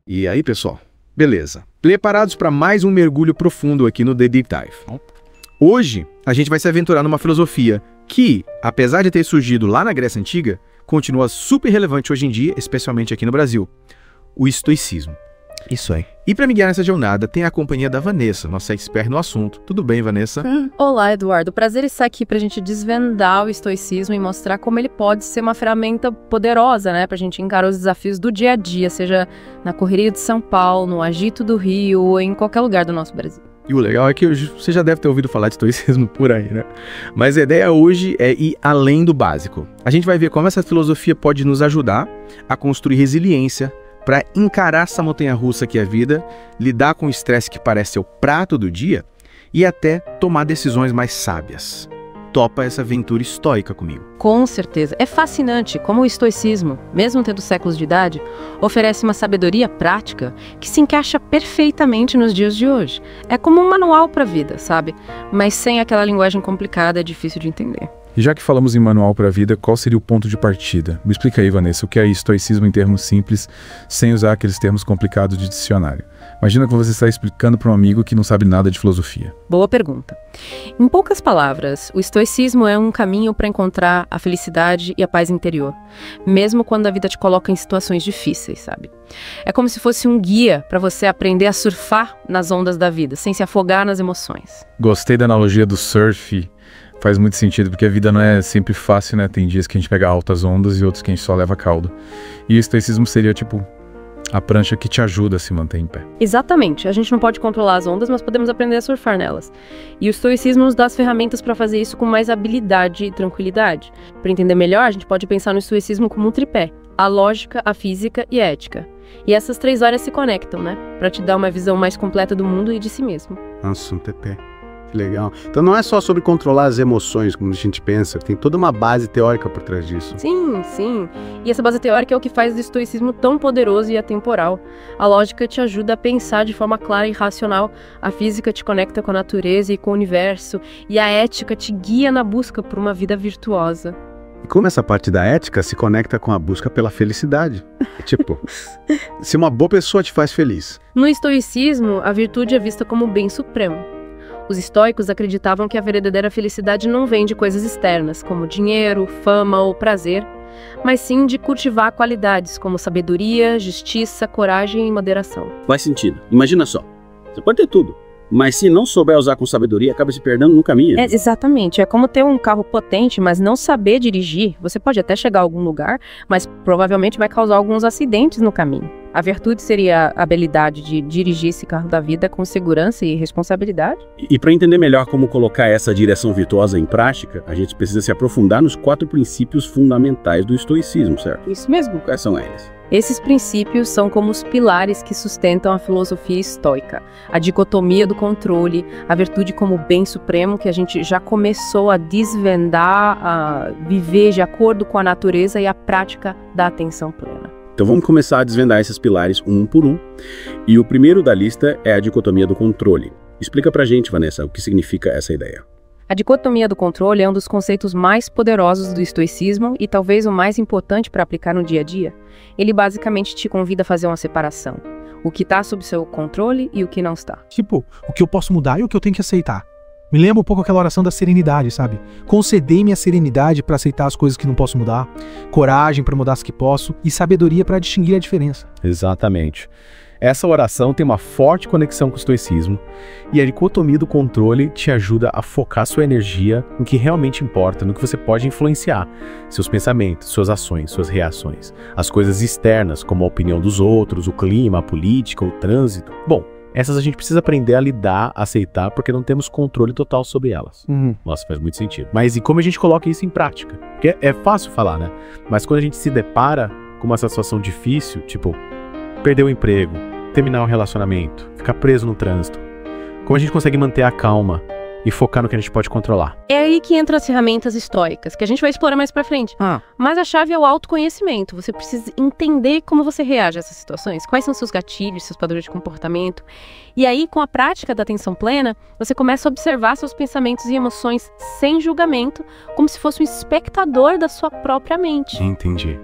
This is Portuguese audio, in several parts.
E aí, pessoal? Beleza. Preparados para mais um mergulho profundo aqui no The Deep Dive. Hoje, a gente vai se aventurar numa filosofia que, apesar de ter surgido lá na Grécia Antiga, continua super relevante hoje em dia, especialmente aqui no Brasil: o estoicismo. Isso aí. E para me guiar nessa jornada, tem a companhia da Vanessa, nossa expert no assunto. Tudo bem, Vanessa? Olá, Eduardo. Prazer estar aqui para a gente desvendar o estoicismo e mostrar como ele pode ser uma ferramenta poderosa, né? Para a gente encarar os desafios do dia a dia, seja na correria de São Paulo, no agito do Rio ou em qualquer lugar do nosso Brasil. E o legal é que você já deve ter ouvido falar de estoicismo por aí, né? Mas a ideia hoje é ir além do básico. A gente vai ver como essa filosofia pode nos ajudar a construir resiliência para encarar essa montanha-russa que é a vida, lidar com o estresse que parece ser o prato do dia e até tomar decisões mais sábias. Topa essa aventura estoica comigo? Com certeza. É fascinante como o estoicismo, mesmo tendo séculos de idade, oferece uma sabedoria prática que se encaixa perfeitamente nos dias de hoje. É como um manual para a vida, sabe? Mas sem aquela linguagem complicada, difícil de entender. E já que falamos em manual para a vida, qual seria o ponto de partida? Me explica aí, Vanessa, o que é estoicismo em termos simples, sem usar aqueles termos complicados de dicionário. Imagina que você está explicando para um amigo que não sabe nada de filosofia. Boa pergunta. Em poucas palavras, o estoicismo é um caminho para encontrar a felicidade e a paz interior, mesmo quando a vida te coloca em situações difíceis, sabe? É como se fosse um guia para você aprender a surfar nas ondas da vida, sem se afogar nas emoções. Gostei da analogia do surf. Faz muito sentido, porque a vida não é sempre fácil, né? Tem dias que a gente pega altas ondas e outros que a gente só leva caldo. E o estoicismo seria, tipo, a prancha que te ajuda a se manter em pé. Exatamente. A gente não pode controlar as ondas, mas podemos aprender a surfar nelas. E o estoicismo nos dá as ferramentas para fazer isso com mais habilidade e tranquilidade. Para entender melhor, a gente pode pensar no estoicismo como um tripé: a lógica, a física e a ética. E essas três áreas se conectam, né? Para te dar uma visão mais completa do mundo e de si mesmo. Nossa, um tripé. Legal. Então não é só sobre controlar as emoções, como a gente pensa, tem toda uma base teórica por trás disso. Sim, sim. E essa base teórica é o que faz o estoicismo tão poderoso e atemporal. A lógica te ajuda a pensar de forma clara e racional, a física te conecta com a natureza e com o universo, e a ética te guia na busca por uma vida virtuosa. E como essa parte da ética se conecta com a busca pela felicidade? Tipo, se uma boa pessoa te faz feliz. No estoicismo, a virtude é vista como o bem supremo. Os estoicos acreditavam que a verdadeira felicidade não vem de coisas externas, como dinheiro, fama ou prazer, mas sim de cultivar qualidades como sabedoria, justiça, coragem e moderação. Faz sentido. Imagina só, você pode ter tudo, mas se não souber usar com sabedoria, acaba se perdendo no caminho. Exatamente. É como ter um carro potente, mas não saber dirigir. Você pode até chegar a algum lugar, mas provavelmente vai causar alguns acidentes no caminho. A virtude seria a habilidade de dirigir esse carro da vida com segurança e responsabilidade. E para entender melhor como colocar essa direção virtuosa em prática, a gente precisa se aprofundar nos 4 princípios fundamentais do estoicismo, certo? Isso mesmo. Quais são eles? Esses princípios são como os pilares que sustentam a filosofia estoica. A dicotomia do controle, a virtude como bem supremo, que a gente já começou a desvendar, a viver de acordo com a natureza, e a prática da atenção plena. Então vamos começar a desvendar esses pilares um por um. E o primeiro da lista é a dicotomia do controle. Explica pra gente, Vanessa, o que significa essa ideia. A dicotomia do controle é um dos conceitos mais poderosos do estoicismo e talvez o mais importante para aplicar no dia a dia. Ele basicamente te convida a fazer uma separação: o que está sob seu controle e o que não está. Tipo, o que eu posso mudar e o que eu tenho que aceitar. Me lembra um pouco aquela oração da serenidade, sabe? Concedei-me a serenidade para aceitar as coisas que não posso mudar, coragem para mudar as que posso e sabedoria para distinguir a diferença. Exatamente. Essa oração tem uma forte conexão com o estoicismo, e a dicotomia do controle te ajuda a focar sua energia no que realmente importa, no que você pode influenciar: seus pensamentos, suas ações, suas reações, as coisas externas, como a opinião dos outros, o clima, a política, o trânsito. Bom, essas a gente precisa aprender a lidar, a aceitar, porque não temos controle total sobre elas. Nossa, faz muito sentido. Mas e como a gente coloca isso em prática? Porque é fácil falar, né? Mas quando a gente se depara com uma situação difícil, tipo perder o emprego, terminar o relacionamento, ficar preso no trânsito, como a gente consegue manter a calma e focar no que a gente pode controlar? É aí que entram as ferramentas estoicas, que a gente vai explorar mais pra frente. Mas a chave é o autoconhecimento. Você precisa entender como você reage a essas situações, quais são seus gatilhos, seus padrões de comportamento. E aí, com a prática da atenção plena, você começa a observar seus pensamentos e emoções sem julgamento, como se fosse um espectador da sua própria mente. Entendi.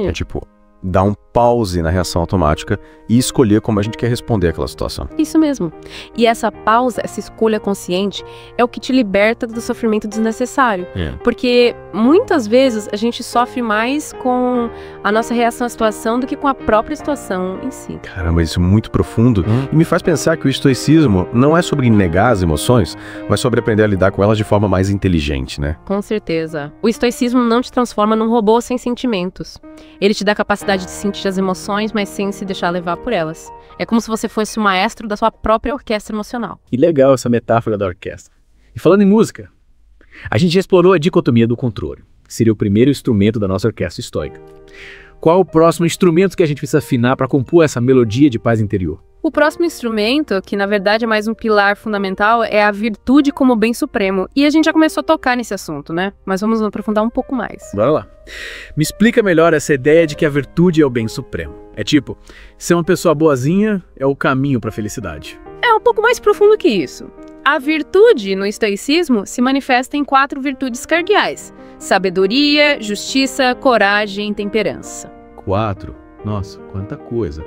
É tipo dar um pause na reação automática e escolher como a gente quer responder àquela situação. Isso mesmo. E essa pausa, essa escolha consciente, é o que te liberta do sofrimento desnecessário. Porque muitas vezes a gente sofre mais com a nossa reação à situação do que com a própria situação em si. Caramba, isso é muito profundo e me faz pensar que o estoicismo não é sobre negar as emoções, mas sobre aprender a lidar com elas de forma mais inteligente, né? Com certeza. O estoicismo não te transforma num robô sem sentimentos. Ele te dá a capacidade de sentir as emoções, mas sem se deixar levar por elas. É como se você fosse o maestro da sua própria orquestra emocional. E legal essa metáfora da orquestra. E falando em música, a gente já explorou a dicotomia do controle, que seria o primeiro instrumento da nossa orquestra estoica. Qual o próximo instrumento que a gente precisa afinar para compor essa melodia de paz interior? O próximo instrumento, que na verdade é mais um pilar fundamental, é a virtude como bem supremo. E a gente já começou a tocar nesse assunto, né? Mas vamos aprofundar um pouco mais. Bora lá. Me explica melhor essa ideia de que a virtude é o bem supremo. É tipo, ser uma pessoa boazinha é o caminho para a felicidade. É um pouco mais profundo que isso. A virtude, no estoicismo, se manifesta em 4 virtudes cardeais: sabedoria, justiça, coragem e temperança. 4? Nossa, quanta coisa.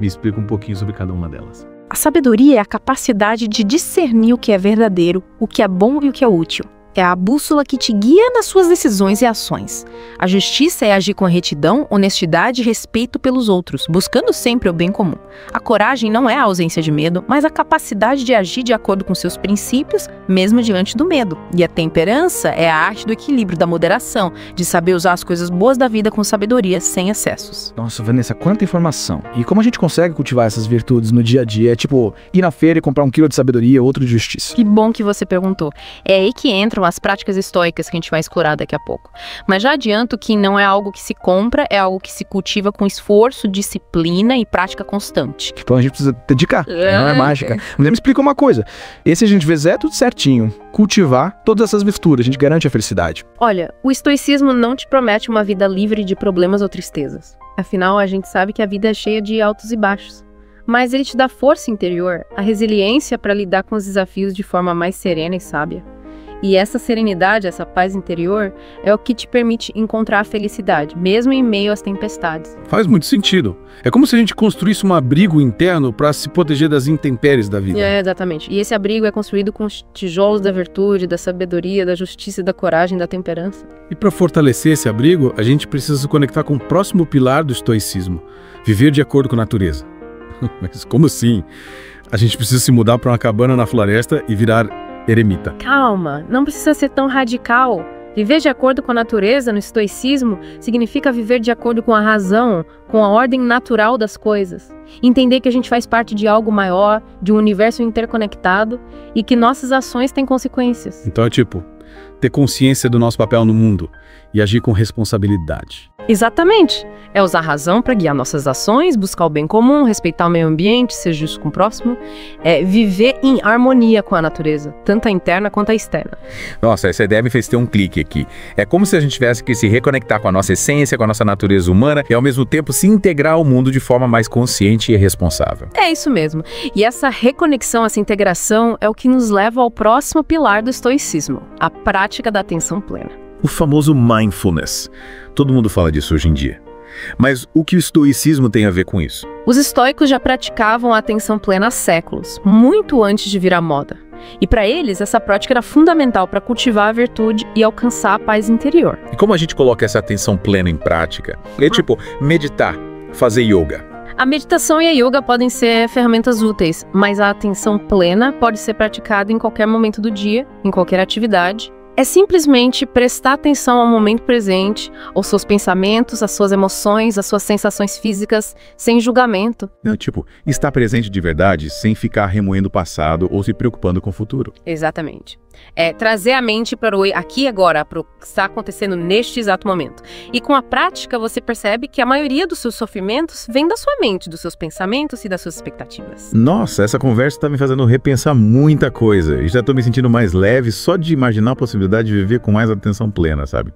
Me explica um pouquinho sobre cada uma delas. A sabedoria é a capacidade de discernir o que é verdadeiro, o que é bom e o que é útil. É a bússola que te guia nas suas decisões e ações. A justiça é agir com retidão, honestidade e respeito pelos outros, buscando sempre o bem comum. A coragem não é a ausência de medo, mas a capacidade de agir de acordo com seus princípios, mesmo diante do medo. E a temperança é a arte do equilíbrio, da moderação, de saber usar as coisas boas da vida com sabedoria, sem excessos. Nossa, Vanessa, quanta informação. E como a gente consegue cultivar essas virtudes no dia a dia? É tipo, ir na feira e comprar 1 quilo de sabedoria, outro de justiça. Que bom que você perguntou. É aí que entram as práticas estoicas que a gente vai explorar daqui a pouco. Mas já adianto que não é algo que se compra, é algo que se cultiva com esforço, disciplina e prática constante. Então a gente precisa dedicar, não é mágica. Mas me explica uma coisa, esse a gente vê tudo certinho, cultivar todas essas virtudes, a gente garante a felicidade. Olha, o estoicismo não te promete uma vida livre de problemas ou tristezas. Afinal, a gente sabe que a vida é cheia de altos e baixos. Mas ele te dá força interior, a resiliência para lidar com os desafios de forma mais serena e sábia. E essa serenidade, essa paz interior, é o que te permite encontrar a felicidade, mesmo em meio às tempestades. Faz muito sentido. É como se a gente construísse um abrigo interno para se proteger das intempéries da vida. É, exatamente. E esse abrigo é construído com os tijolos da virtude, da sabedoria, da justiça, da coragem, da temperança. E para fortalecer esse abrigo, a gente precisa se conectar com o próximo pilar do estoicismo: viver de acordo com a natureza. Mas como assim? A gente precisa se mudar para uma cabana na floresta e virar eremita. Calma, não precisa ser tão radical. Viver de acordo com a natureza no estoicismo significa viver de acordo com a razão, com a ordem natural das coisas. Entender que a gente faz parte de algo maior, de um universo interconectado e que nossas ações têm consequências. Então é tipo, ter consciência do nosso papel no mundo e agir com responsabilidade. Exatamente. É usar a razão para guiar nossas ações, buscar o bem comum, respeitar o meio ambiente, ser justo com o próximo. É viver em harmonia com a natureza, tanto a interna quanto a externa. Nossa, essa ideia me fez ter um clique aqui. É como se a gente tivesse que se reconectar com a nossa essência, com a nossa natureza humana e ao mesmo tempo se integrar ao mundo de forma mais consciente e responsável. É isso mesmo. E essa reconexão, essa integração é o que nos leva ao próximo pilar do estoicismo, a prática da atenção plena. O famoso mindfulness. Todo mundo fala disso hoje em dia. Mas o que o estoicismo tem a ver com isso? Os estoicos já praticavam a atenção plena há séculos, muito antes de virar moda. E para eles, essa prática era fundamental para cultivar a virtude e alcançar a paz interior. E como a gente coloca essa atenção plena em prática? É tipo meditar, fazer yoga. A meditação e a yoga podem ser ferramentas úteis, mas a atenção plena pode ser praticada em qualquer momento do dia, em qualquer atividade. É simplesmente prestar atenção ao momento presente, aos seus pensamentos, às suas emoções, às suas sensações físicas, sem julgamento. Não, tipo, estar presente de verdade sem ficar remoendo o passado ou se preocupando com o futuro. Exatamente. É trazer a mente para o aqui e agora, para o que está acontecendo neste exato momento. E com a prática você percebe que a maioria dos seus sofrimentos vem da sua mente, dos seus pensamentos e das suas expectativas. Nossa, essa conversa está me fazendo repensar muita coisa. E já estou me sentindo mais leve só de imaginar a possibilidade de viver com mais atenção plena, sabe?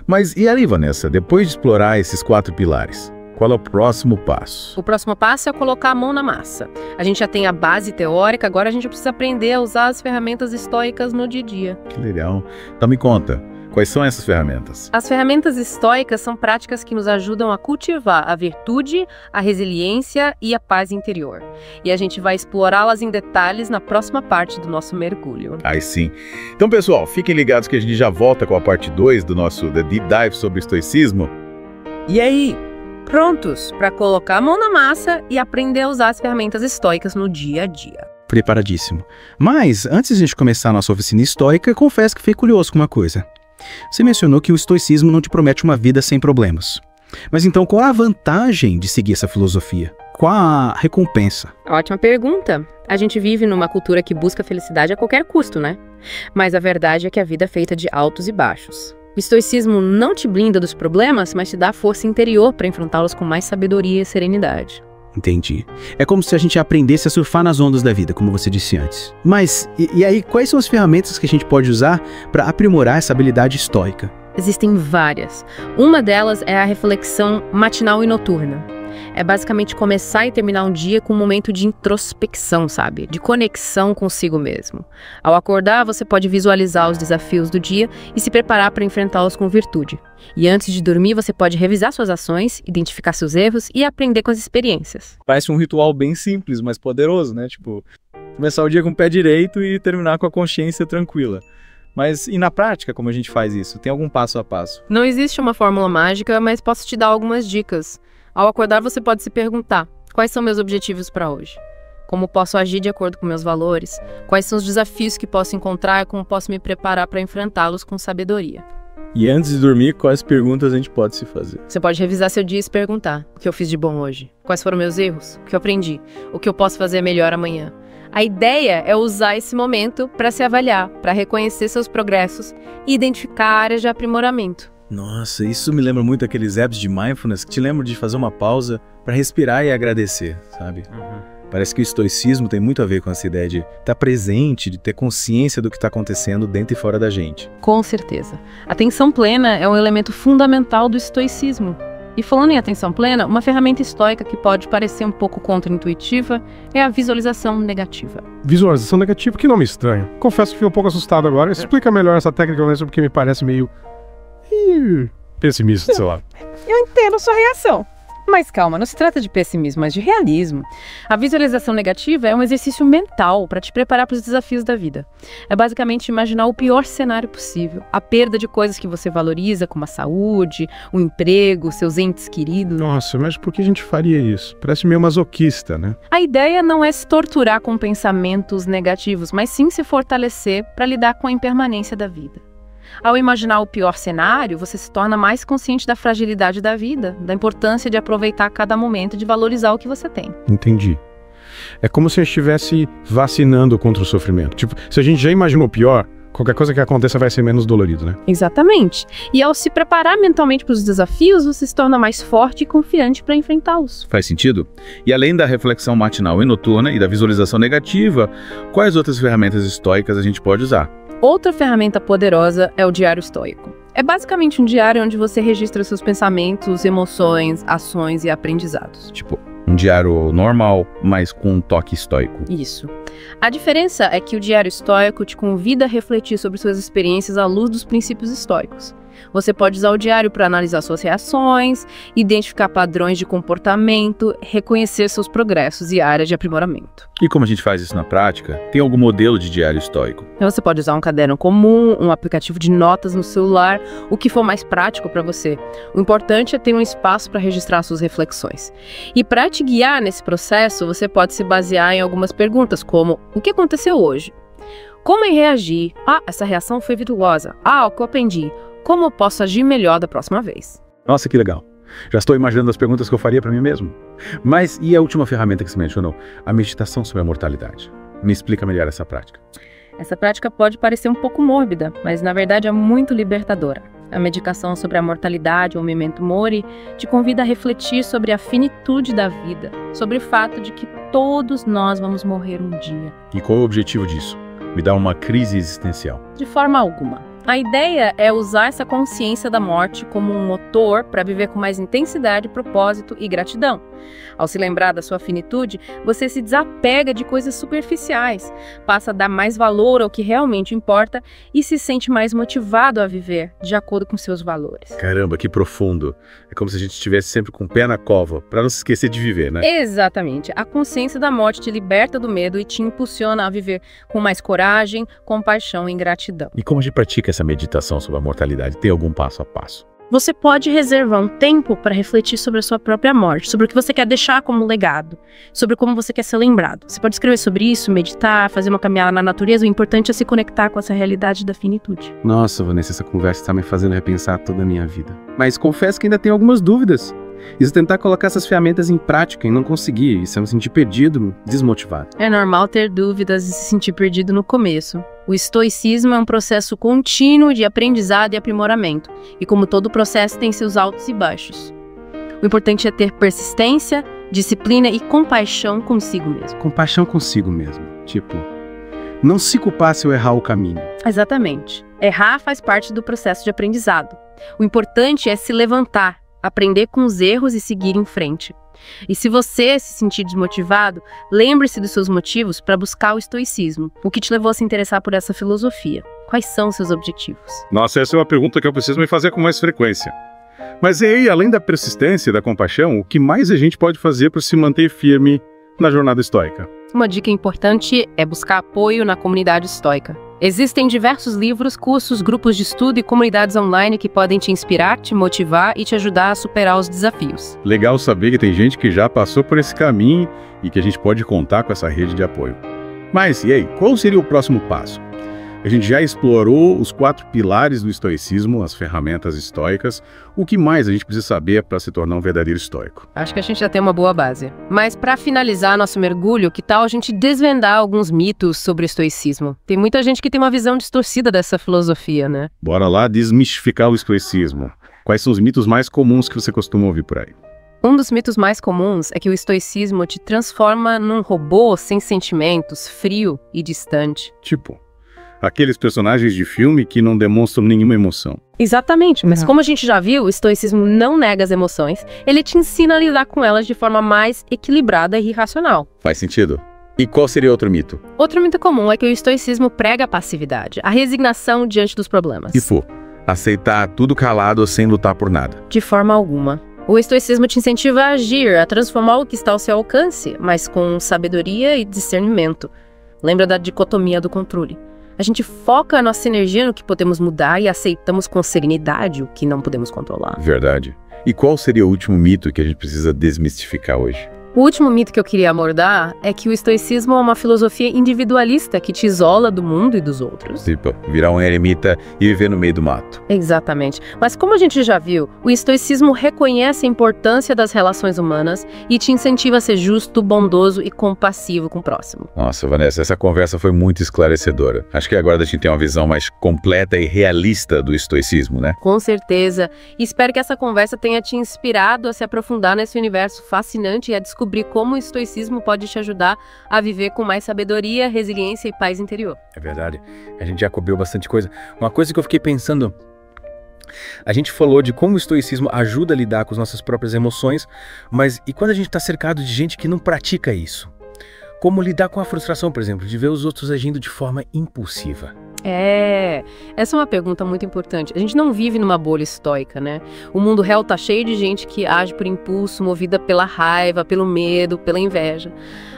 Mas e aí, Vanessa, depois de explorar esses 4 pilares, qual é o próximo passo? O próximo passo é colocar a mão na massa. A gente já tem a base teórica, agora a gente precisa aprender a usar as ferramentas estoicas no dia a dia. Que legal. Então me conta, Quais são essas ferramentas? As ferramentas estoicas são práticas que nos ajudam a cultivar a virtude, a resiliência e a paz interior. E a gente vai explorá-las em detalhes na próxima parte do nosso mergulho. Aí sim. Então, pessoal, fiquem ligados que a gente já volta com a parte 2 do nosso The Deep Dive sobre estoicismo. E aí, prontos para colocar a mão na massa e aprender a usar as ferramentas estoicas no dia a dia? Preparadíssimo. Mas, antes de a gente começar a nossa oficina estoica, confesso que fiquei curioso com uma coisa. Você mencionou que o estoicismo não te promete uma vida sem problemas. Mas então, qual a vantagem de seguir essa filosofia? Qual a recompensa? Ótima pergunta. A gente vive numa cultura que busca felicidade a qualquer custo, né? Mas a verdade é que a vida é feita de altos e baixos. O estoicismo não te blinda dos problemas, mas te dá força interior para enfrentá-los com mais sabedoria e serenidade. Entendi. É como se a gente aprendesse a surfar nas ondas da vida, como você disse antes. Mas, e aí, quais são as ferramentas que a gente pode usar para aprimorar essa habilidade estoica? Existem várias. Uma delas é a reflexão matinal e noturna. É basicamente começar e terminar um dia com um momento de introspecção, sabe? De conexão consigo mesmo. Ao acordar, você pode visualizar os desafios do dia e se preparar para enfrentá-los com virtude. E antes de dormir, você pode revisar suas ações, identificar seus erros e aprender com as experiências. Parece um ritual bem simples, mas poderoso, né? Tipo, começar o dia com o pé direito e terminar com a consciência tranquila. Mas e na prática, como a gente faz isso? Tem algum passo a passo? Não existe uma fórmula mágica, mas posso te dar algumas dicas. Ao acordar, você pode se perguntar: quais são meus objetivos para hoje? Como posso agir de acordo com meus valores? Quais são os desafios que posso encontrar e como posso me preparar para enfrentá-los com sabedoria? E antes de dormir, quais perguntas a gente pode se fazer? Você pode revisar seu dia e se perguntar: o que eu fiz de bom hoje? Quais foram meus erros? O que eu aprendi? O que eu posso fazer melhor amanhã? A ideia é usar esse momento para se avaliar, para reconhecer seus progressos e identificar áreas de aprimoramento. Nossa, isso me lembra muito aqueles apps de mindfulness que te lembram de fazer uma pausa para respirar e agradecer, sabe? Parece que o estoicismo tem muito a ver com essa ideia de estar presente, de ter consciência do que está acontecendo dentro e fora da gente. Com certeza. A atenção plena é um elemento fundamental do estoicismo. E falando em atenção plena, uma ferramenta estoica que pode parecer um pouco contraintuitiva é a visualização negativa. Visualização negativa, que nome estranho. Confesso que fiquei um pouco assustado agora. Explica melhor essa técnica, porque me parece meio pessimista do seu lado. Eu entendo sua reação. Mas calma, não se trata de pessimismo, mas de realismo. A visualização negativa é um exercício mental para te preparar para os desafios da vida. É basicamente imaginar o pior cenário possível. A perda de coisas que você valoriza, como a saúde, o emprego, seus entes queridos. Nossa, mas por que a gente faria isso? Parece meio masoquista, né? A ideia não é se torturar com pensamentos negativos, mas sim se fortalecer para lidar com a impermanência da vida. Ao imaginar o pior cenário, você se torna mais consciente da fragilidade da vida, da importância de aproveitar cada momento e de valorizar o que você tem. Entendi. É como se a gente estivesse vacinando contra o sofrimento. Tipo, se a gente já imaginou o pior, qualquer coisa que aconteça vai ser menos dolorido, né? Exatamente. E ao se preparar mentalmente para os desafios, você se torna mais forte e confiante para enfrentá-los. Faz sentido? E além da reflexão matinal e noturna e da visualização negativa, quais outras ferramentas estoicas a gente pode usar? Outra ferramenta poderosa é o diário estoico. É basicamente um diário onde você registra seus pensamentos, emoções, ações e aprendizados. Tipo, um diário normal, mas com um toque estoico. Isso. A diferença é que o diário estoico te convida a refletir sobre suas experiências à luz dos princípios estoicos. Você pode usar o diário para analisar suas reações, identificar padrões de comportamento, reconhecer seus progressos e áreas de aprimoramento. E como a gente faz isso na prática? Tem algum modelo de diário estoico? Você pode usar um caderno comum, um aplicativo de notas no celular, o que for mais prático para você. O importante é ter um espaço para registrar suas reflexões. E para te guiar nesse processo, você pode se basear em algumas perguntas, como: o que aconteceu hoje? Como eu reagi? Ah, essa reação foi virtuosa. Ah, o que eu aprendi? Como eu posso agir melhor da próxima vez? Nossa, que legal. Já estou imaginando as perguntas que eu faria para mim mesmo. Mas e a última ferramenta que você mencionou? A meditação sobre a mortalidade. Me explica melhor essa prática. Essa prática pode parecer um pouco mórbida, mas na verdade é muito libertadora. A meditação sobre a mortalidade, ou Memento Mori, te convida a refletir sobre a finitude da vida, sobre o fato de que todos nós vamos morrer um dia. E qual é o objetivo disso? Me dá uma crise existencial. De forma alguma. A ideia é usar essa consciência da morte como um motor para viver com mais intensidade, propósito e gratidão. Ao se lembrar da sua finitude, você se desapega de coisas superficiais, passa a dar mais valor ao que realmente importa e se sente mais motivado a viver de acordo com seus valores. Caramba, que profundo. É como se a gente estivesse sempre com o pé na cova, para não se esquecer de viver, né? Exatamente. A consciência da morte te liberta do medo e te impulsiona a viver com mais coragem, compaixão e gratidão. E como a gente pratica essa meditação sobre a mortalidade? Tem algum passo a passo? Você pode reservar um tempo para refletir sobre a sua própria morte, sobre o que você quer deixar como legado, sobre como você quer ser lembrado. Você pode escrever sobre isso, meditar, fazer uma caminhada na natureza. O importante é se conectar com essa realidade da finitude. Nossa, Vanessa, essa conversa está me fazendo repensar toda a minha vida. Mas confesso que ainda tenho algumas dúvidas. E se tentar colocar essas ferramentas em prática e não conseguir, e se eu me sentir perdido, desmotivado. É normal ter dúvidas e se sentir perdido no começo. O estoicismo é um processo contínuo de aprendizado e aprimoramento. E como todo processo tem seus altos e baixos. O importante é ter persistência, disciplina e compaixão consigo mesmo. Compaixão consigo mesmo. Tipo, não se culpar se eu errar o caminho. Exatamente. Errar faz parte do processo de aprendizado. O importante é se levantar, aprender com os erros e seguir em frente. E se você se sentir desmotivado, lembre-se dos seus motivos para buscar o estoicismo. O que te levou a se interessar por essa filosofia? Quais são os seus objetivos? Nossa, essa é uma pergunta que eu preciso me fazer com mais frequência. Mas e aí, além da persistência e da compaixão, o que mais a gente pode fazer para se manter firme na jornada estoica? Uma dica importante é buscar apoio na comunidade estoica. Existem diversos livros, cursos, grupos de estudo e comunidades online que podem te inspirar, te motivar e te ajudar a superar os desafios. Legal saber que tem gente que já passou por esse caminho e que a gente pode contar com essa rede de apoio. Mas, e aí, qual seria o próximo passo? A gente já explorou os 4 pilares do estoicismo, as ferramentas estoicas. O que mais a gente precisa saber para se tornar um verdadeiro estoico? Acho que a gente já tem uma boa base. Mas para finalizar nosso mergulho, que tal a gente desvendar alguns mitos sobre o estoicismo? Tem muita gente que tem uma visão distorcida dessa filosofia, né? Bora lá desmistificar o estoicismo. Quais são os mitos mais comuns que você costuma ouvir por aí? Um dos mitos mais comuns é que o estoicismo te transforma num robô sem sentimentos, frio e distante. Tipo, aqueles personagens de filme que não demonstram nenhuma emoção. Exatamente, mas como a gente já viu, o estoicismo não nega as emoções, ele te ensina a lidar com elas de forma mais equilibrada e racional. Faz sentido. E qual seria outro mito? Outro mito comum é que o estoicismo prega a passividade, a resignação diante dos problemas. Tipo, aceitar tudo calado sem lutar por nada. De forma alguma. O estoicismo te incentiva a agir, a transformar o que está ao seu alcance, mas com sabedoria e discernimento. Lembra da dicotomia do controle. A gente foca a nossa energia no que podemos mudar e aceitamos com serenidade o que não podemos controlar. Verdade. E qual seria o último mito que a gente precisa desmistificar hoje? O último mito que eu queria abordar é que o estoicismo é uma filosofia individualista que te isola do mundo e dos outros. Tipo, virar um eremita e viver no meio do mato. Exatamente. Mas como a gente já viu, o estoicismo reconhece a importância das relações humanas e te incentiva a ser justo, bondoso e compassivo com o próximo. Nossa, Vanessa, essa conversa foi muito esclarecedora. Acho que agora a gente tem uma visão mais completa e realista do estoicismo, né? Com certeza. E espero que essa conversa tenha te inspirado a se aprofundar nesse universo fascinante e a descobrir como o estoicismo pode te ajudar a viver com mais sabedoria, resiliência e paz interior. É verdade. A gente já cobriu bastante coisa. Uma coisa que eu fiquei pensando... A gente falou de como o estoicismo ajuda a lidar com as nossas próprias emoções, mas e quando a gente está cercado de gente que não pratica isso? Como lidar com a frustração, por exemplo, de ver os outros agindo de forma impulsiva? Essa é uma pergunta muito importante. A gente não vive numa bolha estoica, né? O mundo real tá cheio de gente que age por impulso, movida pela raiva, pelo medo, pela inveja.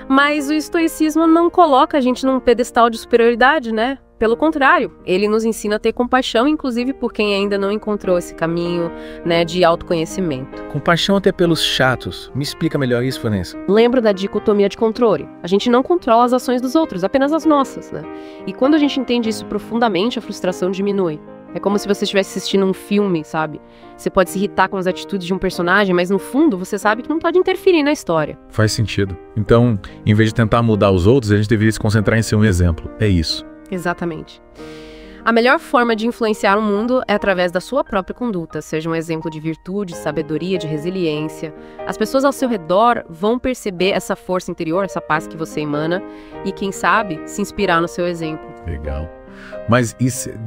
Mas o estoicismo não coloca a gente num pedestal de superioridade, né? Pelo contrário, ele nos ensina a ter compaixão, inclusive por quem ainda não encontrou esse caminho, né, de autoconhecimento. Compaixão até pelos chatos. Me explica melhor isso, Vanessa. Lembra da dicotomia de controle? A gente não controla as ações dos outros, apenas as nossas, né? E quando a gente entende isso profundamente, a frustração diminui. É como se você estivesse assistindo um filme, sabe? Você pode se irritar com as atitudes de um personagem, mas no fundo você sabe que não pode interferir na história. Faz sentido. Então, em vez de tentar mudar os outros, a gente deveria se concentrar em ser um exemplo. É isso. Exatamente. A melhor forma de influenciar o mundo é através da sua própria conduta, seja um exemplo de virtude, de sabedoria, de resiliência. As pessoas ao seu redor vão perceber essa força interior, essa paz que você emana e, quem sabe, se inspirar no seu exemplo. Legal. Mas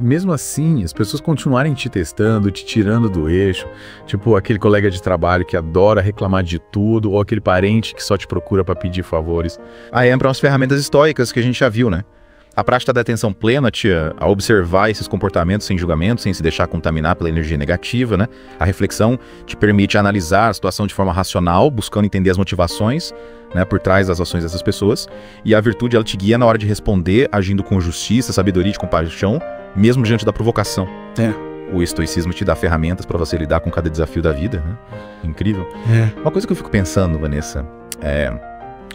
mesmo assim, as pessoas continuarem te testando, te tirando do eixo, tipo aquele colega de trabalho que adora reclamar de tudo, ou aquele parente que só te procura para pedir favores. Aí entram as ferramentas estoicas que a gente já viu, né? A prática da atenção plena a observar esses comportamentos sem julgamento, sem se deixar contaminar pela energia negativa, né? A reflexão te permite analisar a situação de forma racional, buscando entender as motivações, né, por trás das ações dessas pessoas. E a virtude, ela te guia na hora de responder, agindo com justiça, sabedoria e compaixão, mesmo diante da provocação. O estoicismo te dá ferramentas para você lidar com cada desafio da vida, né? Incrível. Uma coisa que eu fico pensando, Vanessa,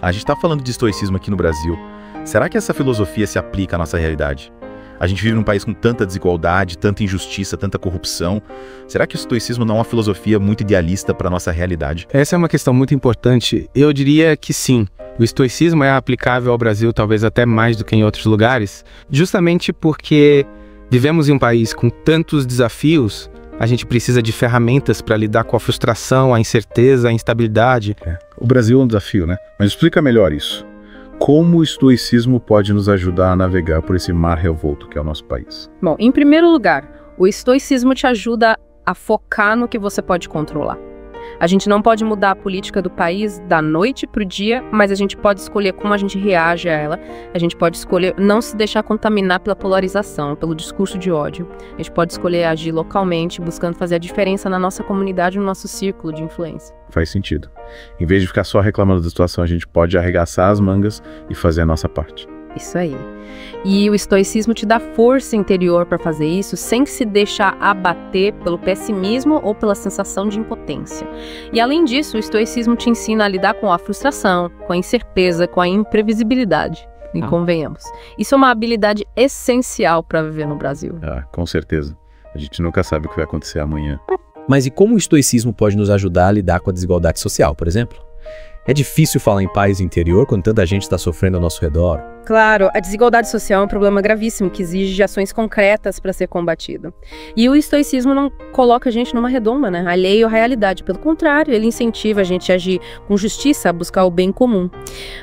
a gente tá falando de estoicismo aqui no Brasil. Será que essa filosofia se aplica à nossa realidade? A gente vive num país com tanta desigualdade, tanta injustiça, tanta corrupção. Será que o estoicismo não é uma filosofia muito idealista para a nossa realidade? Essa é uma questão muito importante. Eu diria que sim. O estoicismo é aplicável ao Brasil talvez até mais do que em outros lugares, justamente porque vivemos em um país com tantos desafios, a gente precisa de ferramentas para lidar com a frustração, a incerteza, a instabilidade. O Brasil é um desafio, né? Mas explica melhor isso. Como o estoicismo pode nos ajudar a navegar por esse mar revolto que é o nosso país? Bom, em primeiro lugar, o estoicismo te ajuda a focar no que você pode controlar. A gente não pode mudar a política do país da noite para o dia, mas a gente pode escolher como a gente reage a ela. A gente pode escolher não se deixar contaminar pela polarização, pelo discurso de ódio. A gente pode escolher agir localmente, buscando fazer a diferença na nossa comunidade, no nosso círculo de influência. Faz sentido. Em vez de ficar só reclamando da situação, a gente pode arregaçar as mangas e fazer a nossa parte. Isso aí. E o estoicismo te dá força interior para fazer isso sem se deixar abater pelo pessimismo ou pela sensação de impotência. E além disso, o estoicismo te ensina a lidar com a frustração, com a incerteza, com a imprevisibilidade. E convenhamos. Isso é uma habilidade essencial para viver no Brasil. Com certeza. A gente nunca sabe o que vai acontecer amanhã. Mas e como o estoicismo pode nos ajudar a lidar com a desigualdade social, por exemplo? É difícil falar em paz interior quando tanta gente está sofrendo ao nosso redor. Claro, a desigualdade social é um problema gravíssimo que exige de ações concretas para ser combatido. E o estoicismo não coloca a gente numa redoma, né? Alheio à realidade. Pelo contrário, ele incentiva a gente a agir com justiça, a buscar o bem comum.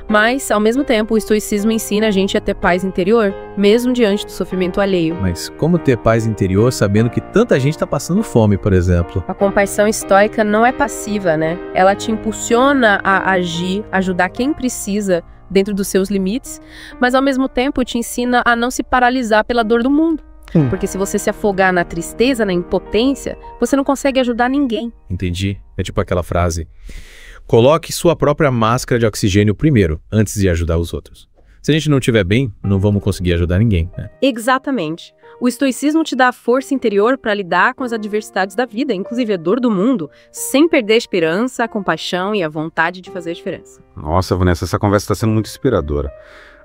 Mas, ao mesmo tempo, o estoicismo ensina a gente a ter paz interior, mesmo diante do sofrimento alheio. Mas como ter paz interior sabendo que tanta gente está passando fome, por exemplo? A compaixão estoica não é passiva, né? Ela te impulsiona a agir, ajudar quem precisa dentro dos seus limites, mas ao mesmo tempo te ensina a não se paralisar pela dor do mundo. Porque se você se afogar na tristeza, na impotência, você não consegue ajudar ninguém. Entendi. É tipo aquela frase: coloque sua própria máscara de oxigênio primeiro, antes de ajudar os outros. Se a gente não estiver bem, não vamos conseguir ajudar ninguém, né? Exatamente. O estoicismo te dá a força interior para lidar com as adversidades da vida, inclusive a dor do mundo, sem perder a esperança, a compaixão e a vontade de fazer a diferença. Nossa, Vanessa, essa conversa está sendo muito inspiradora.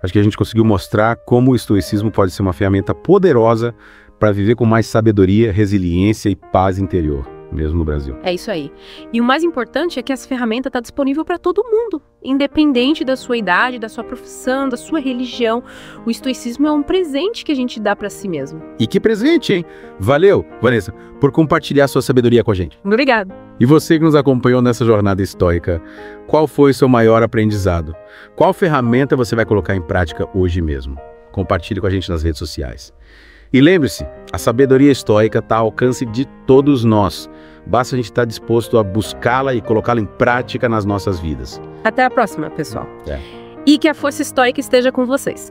Acho que a gente conseguiu mostrar como o estoicismo pode ser uma ferramenta poderosa para viver com mais sabedoria, resiliência e paz interior, mesmo no Brasil. É isso aí. E o mais importante é que essa ferramenta está disponível para todo mundo, independente da sua idade, da sua profissão, da sua religião. O estoicismo é um presente que a gente dá para si mesmo. E que presente, hein? Valeu, Vanessa, por compartilhar sua sabedoria com a gente. Obrigada. E você que nos acompanhou nessa jornada estoica, qual foi o seu maior aprendizado? Qual ferramenta você vai colocar em prática hoje mesmo? Compartilhe com a gente nas redes sociais. E lembre-se, a sabedoria estoica está ao alcance de todos nós. Basta a gente estar disposto a buscá-la e colocá-la em prática nas nossas vidas. Até a próxima, pessoal. E que a força estoica esteja com vocês.